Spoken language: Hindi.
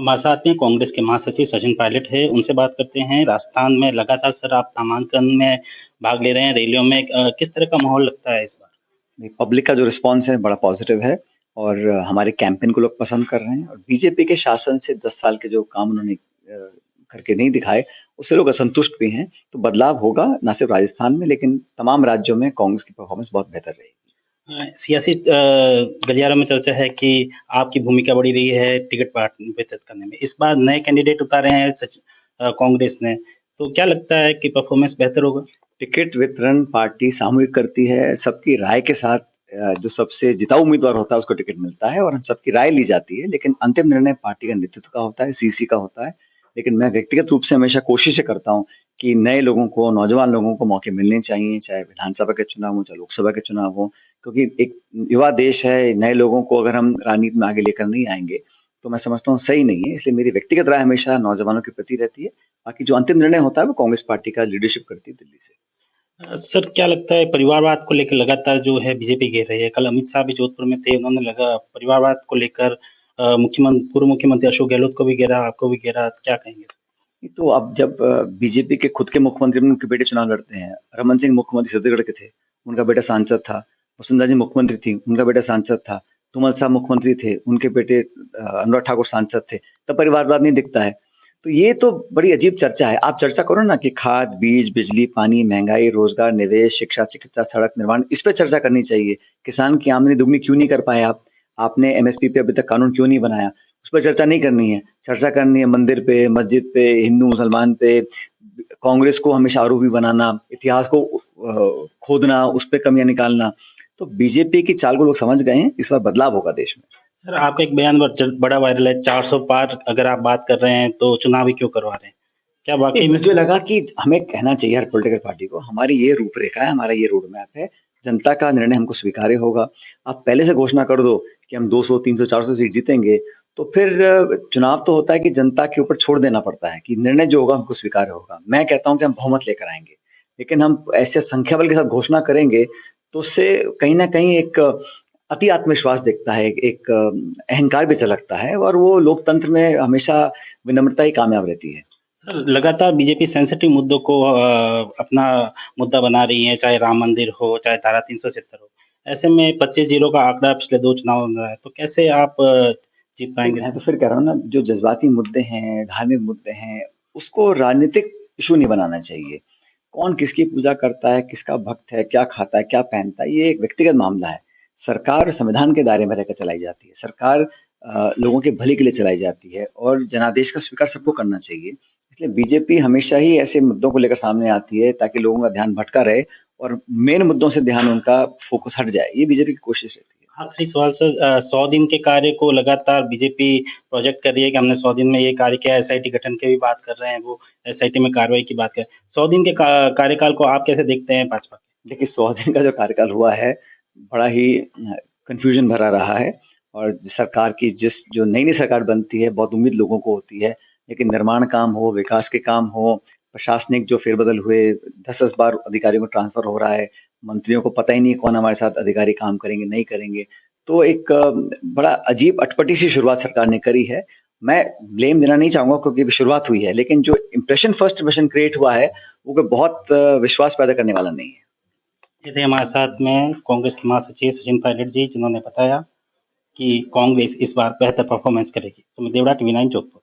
हमारे साथ में कांग्रेस के महासचिव सचिन पायलट है, उनसे बात करते हैं। राजस्थान में लगातार सर आप नामांकन में भाग ले रहे हैं, रैलियों में किस तरह का माहौल लगता है इस बार? नहीं, पब्लिक का जो रिस्पॉन्स है बड़ा पॉजिटिव है और हमारे कैंपेन को लोग पसंद कर रहे हैं और बीजेपी के शासन से 10 साल के जो काम उन्होंने करके नहीं दिखाए, उससे लोग असंतुष्ट भी हैं। तो बदलाव होगा ना सिर्फ राजस्थान में लेकिन तमाम राज्यों में कांग्रेस की परफॉर्मेंस बहुत बेहतर रहेगी। सियासी गलियारों में चर्चा है कि आपकी भूमिका बड़ी रही है टिकट वितरित करने में। इस बार नए कैंडिडेट उतारे हैं कांग्रेस ने, तो क्या लगता है कि परफॉर्मेंस बेहतर होगा? टिकट वितरण पार्टी सामूहिक करती है, सबकी राय के साथ जो सबसे जिताऊ उम्मीदवार होता है उसको टिकट मिलता है और हम सबकी राय ली जाती है, लेकिन अंतिम निर्णय पार्टी का नेतृत्व का होता है, सीसी का होता है। लेकिन मैं व्यक्तिगत रूप से हमेशा कोशिश ये करता हूँ कि नए लोगों को, नौजवान लोगों को मौके मिलने चाहिए, चाहे विधानसभा के चुनाव हो, चाहे लोकसभा के चुनाव हो, क्योंकि एक युवा देश है, नए लोगों को अगर हम राजनीति में आगे लेकर नहीं आएँगे, तो मैं समझता हूँ सही नहीं है। इसलिए मेरी व्यक्तिगत राय हमेशा नौजवानों के प्रति रहती है। बाकी जो अंतिम निर्णय होता है वो कांग्रेस पार्टी का लीडरशिप करती है दिल्ली से। सर क्या लगता है परिवारवाद को लेकर लगातार जो है बीजेपी घेर रही है। कल अमित शाह भी जोधपुर में थे, उन्होंने लगा परिवारवाद को लेकर पूर्व मुख्यमंत्री अशोक गहलोत को भी घेरा, आपको भी घेरा, क्या कहेंगे? तो अब जब बीजेपी के खुद के मुख्यमंत्री उनके बेटे चुनाव लड़ते हैं, रमन सिंह मुख्यमंत्री छत्तीसगढ़ के थे, उनका बेटा सांसद था। वसुंधरा जी मुख्यमंत्री थी, उनका बेटा सांसद था। तुमल साहब मुख्यमंत्री थे, उनके बेटे अनुराग ठाकुर सांसद थे। तब परिवारवाद नहीं दिखता है। तो ये तो बड़ी अजीब चर्चा है। आप चर्चा करो ना कि खाद, बीज, बिजली, पानी, महंगाई, रोजगार, निवेश, शिक्षा, चिकित्सा, सड़क निर्माण, इस पे चर्चा करनी चाहिए। किसान की आमदनी दुगनी क्यों नहीं कर पाए आप? आपने एमएसपी पे अभी तक कानून क्यों नहीं बनाया? उस पर चर्चा नहीं करनी है। चर्चा करनी है मंदिर पे, मस्जिद पे, हिंदू मुसलमान पे, कांग्रेस को हमेशा आरोपी बनाना, इतिहास को खोदना, उस पे कमियां निकालना। तो बीजेपी की चाल को लोग समझ गए हैं, इस बार बदलाव होगा देश में। सर आपका एक बयान बड़ा वायरल है, 400 पार अगर आप बात कर रहे हैं तो चुनाव ही क्यों करवा रहे हैं? क्या नहीं, वाकई में? मुझे लगा कि हमें कहना चाहिए हर पॉलिटिकल पार्टी को, हमारी ये रूपरेखा है, हमारा ये रोड मैप है, जनता का निर्णय हमको स्वीकार्य होगा। आप पहले से घोषणा कर दो कि हम 200, 300, 400 सीट जीतेंगे, तो फिर चुनाव तो होता है कि जनता के ऊपर छोड़ देना पड़ता है कि निर्णय जो होगा हमको स्वीकार्य होगा। मैं कहता हूँ कि हम बहुमत लेकर आएँगे, लेकिन हम ऐसे संख्या बल के साथ घोषणा करेंगे, तो उससे कहीं न कहीं एक अति आत्मविश्वास दिखता है, एक अहंकार भी झलकता है और वो लोकतंत्र में हमेशा विनम्रता ही कामयाब रहती है। सर लगातार बीजेपी सेंसिटिव मुद्दों को अपना मुद्दा बना रही है, चाहे राम मंदिर हो, चाहे धारा 370 हो। ऐसे में 25-0 का आंकड़ा पिछले 2 चुनाव में रहा है, तो कैसे आप जीत नहीं, पाएँगे मैं इस तो बार? फिर कह रहा हूँ ना, जो जज़्बाती मुद्दे हैं, धार्मिक मुद्दे हैं, उसको राजनीतिक इश्यू नहीं बनाना चाहिए। कौन किसकी पूजा करता है, किसका भक्त है, क्या खाता है, क्या पहनता है, ये एक व्यक्तिगत मामला है। सरकार संविधान के दायरे में रहकर चलाई जाती है। सरकार लोगों के भले के लिए चलाई जाती है और जनादेश का स्वीकार सबको करना चाहिए। इसलिए बीजेपी हमेशा ही ऐसे मुद्दों को लेकर सामने आती है ताकि लोगों का ध्यान भटका रहे और मेन मुद्दों से ध्यान उनका फ़ोकस हट जाए। ये बीजेपी की कोशिश रहती है। आखिरी सवाल सर 100 दिन के कार्य को लगातार बीजेपी प्रोजेक्ट कर रही है कि हमने 100 दिन में ये कार्य किया, एसआईटी गठन की भी बात कर रहे हैं वो, एसआईटी में कार्रवाई की बात कर 100 दिन के कार्यकाल को आप कैसे देखते हैं भाजपा के? देखिए, 100 दिन का जो कार्यकाल हुआ है, बड़ा ही कन्फ्यूज़न भरा रहा है और सरकार की जो नई-नई सरकार बनती है, बहुत उम्मीद लोगों को होती है, लेकिन निर्माण काम हो, विकास के काम हो, प्रशासनिक जो फेरबदल हुए, 10-10 बार अधिकारियों को ट्रांसफ़र हो रहा है, मंत्रियों को पता ही नहीं कौन हमारे साथ अधिकारी काम करेंगे, नहीं करेंगे। तो एक बड़ा अजीब अटपटी-सी शुरुआत सरकार ने करी है। मैं ब्लेम देना नहीं चाहूँगा क्योंकि अभी शुरुआत हुई है, लेकिन जो फर्स्ट इंप्रेशन क्रिएट हुआ है, वो कोई बहुत विश्वास पैदा करने वाला नहीं है। ये थे हमारे साथ में कांग्रेस के महासचिव सचिन पायलट जी, जिन्होंने बताया कि कांग्रेस इस बार बेहतर परफॉर्मेंस करेगी। सुमित देवड़ा, टीवी 9 जोधपुर।